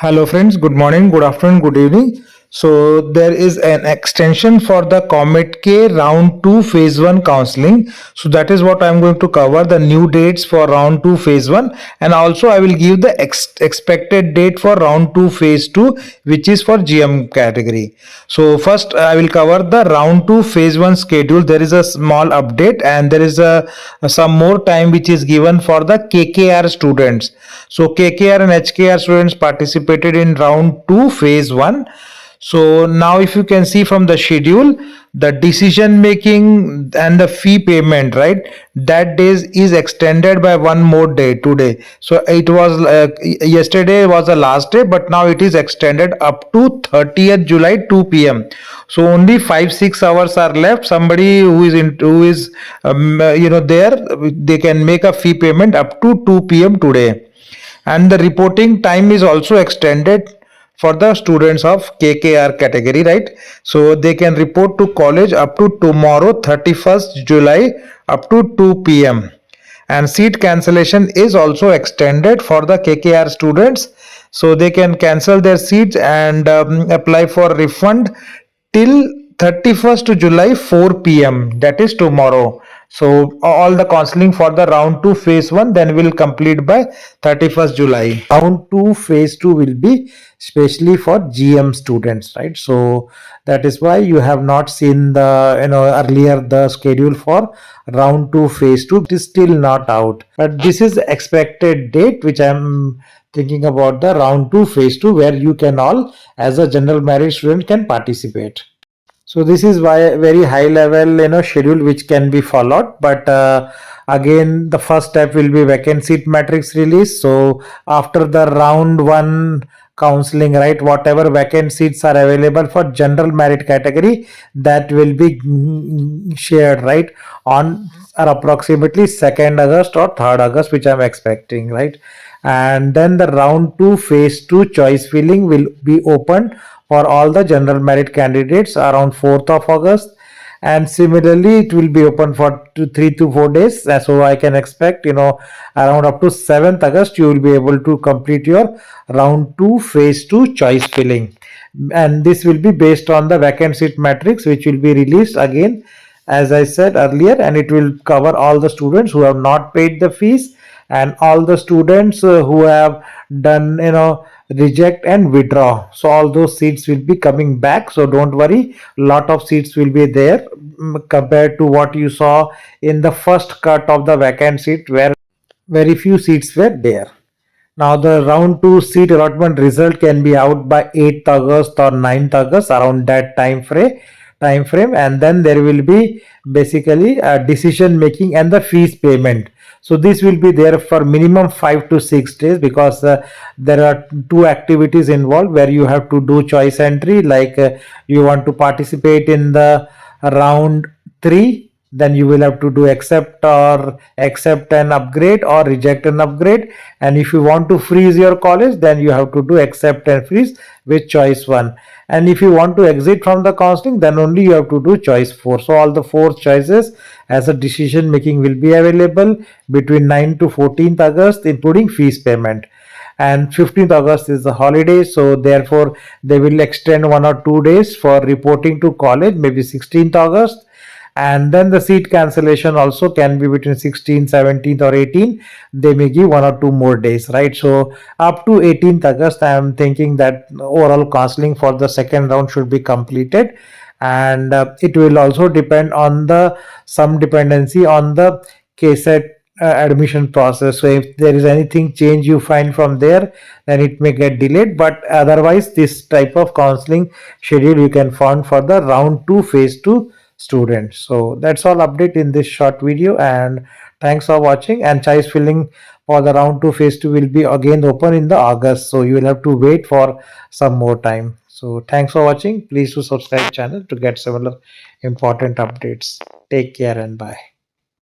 Hello friends, good morning, good afternoon, good evening. So there is an extension for the Comedk round 2 phase 1 counseling. So that is what I am going to cover, the new dates for round 2 phase 1, and also I will give the expected date for round 2 phase 2, which is for GM category. So first I will cover the round 2 phase 1 schedule. There is a small update and there is some more time which is given for the KKR students. So KKR and HKR students participated in round 2 phase 1. So now if you can see from the schedule, the decision making and the fee payment, right, that days is extended by one more day today. So it was yesterday was the last day, but now it is extended up to 30th July 2 p.m. So only 5-6 hours are left. Somebody who is there, they can make a fee payment up to 2 p.m. today. And the reporting time is also extended for the students of KKR category, right? So they can report to college up to tomorrow 31st July up to 2 p.m. And seat cancellation is also extended for the KKR students, so they can cancel their seats and apply for refund till 31st July 4 p.m. that is tomorrow. So all the counseling for the round 2 phase 1 then will complete by 31st July. Round 2 phase 2 will be especially for GM students, right? So that is why you have not seen the earlier the schedule for round 2 phase 2. It is still not out, but this is the expected date which I am thinking about, the round 2 phase 2, where you can all as a general merit student can participate. So this is why a very high level schedule which can be followed, but again the first step will be vacant seat matrix release. So after the round 1 counseling, right, whatever vacant seats are available for general merit category, that will be shared, right, on or approximately 2nd August or 3rd August, which I'm expecting, right? And then the round 2 phase 2 choice filling will be opened for all the general merit candidates around 4th of August, and similarly it will be open for 3 to 4 days. So I can expect around up to 7th August you will be able to complete your round 2 phase 2 choice filling, and this will be based on the vacant seat matrix which will be released again as I said earlier, and it will cover all the students who have not paid the fees and all the students who have done reject and withdraw. So all those seats will be coming back, so don't worry, lot of seats will be there compared to what you saw in the first cut of the vacant seat where very few seats were there. Now the round 2 seat allotment result can be out by 8th August or 9th August, around that time frame, and then there will be basically a decision making and the fees payment. So this will be there for minimum 5 to 6 days, because there are two activities involved where you have to do choice entry, like you want to participate in the round 3, then you will have to do accept and upgrade or reject and upgrade. And if you want to freeze your college, then you have to do accept and freeze with choice 1. And if you want to exit from the counseling, then only you have to do choice 4. So all the 4 choices as a decision making will be available between 9 to 14th August, including fees payment. And 15th August is the holiday, so therefore they will extend 1 or 2 days for reporting to college, maybe 16th August. And then the seat cancellation also can be between 16th, 17th or 18th. They may give 1 or 2 more days, right? So up to 18th August I am thinking that overall counseling for the second round should be completed. And it will also depend on some dependency on the kcet admission process. So if there is anything change you find from there, then it may get delayed, but otherwise this type of counseling schedule you can find for the round 2 phase 2 students. So that's all update in this short video, and thanks for watching. And choice filling for the round 2 phase 2 will be again open in the August, so you will have to wait for some more time. So thanks for watching. Please do subscribe channel to get similar important updates. Take care and bye.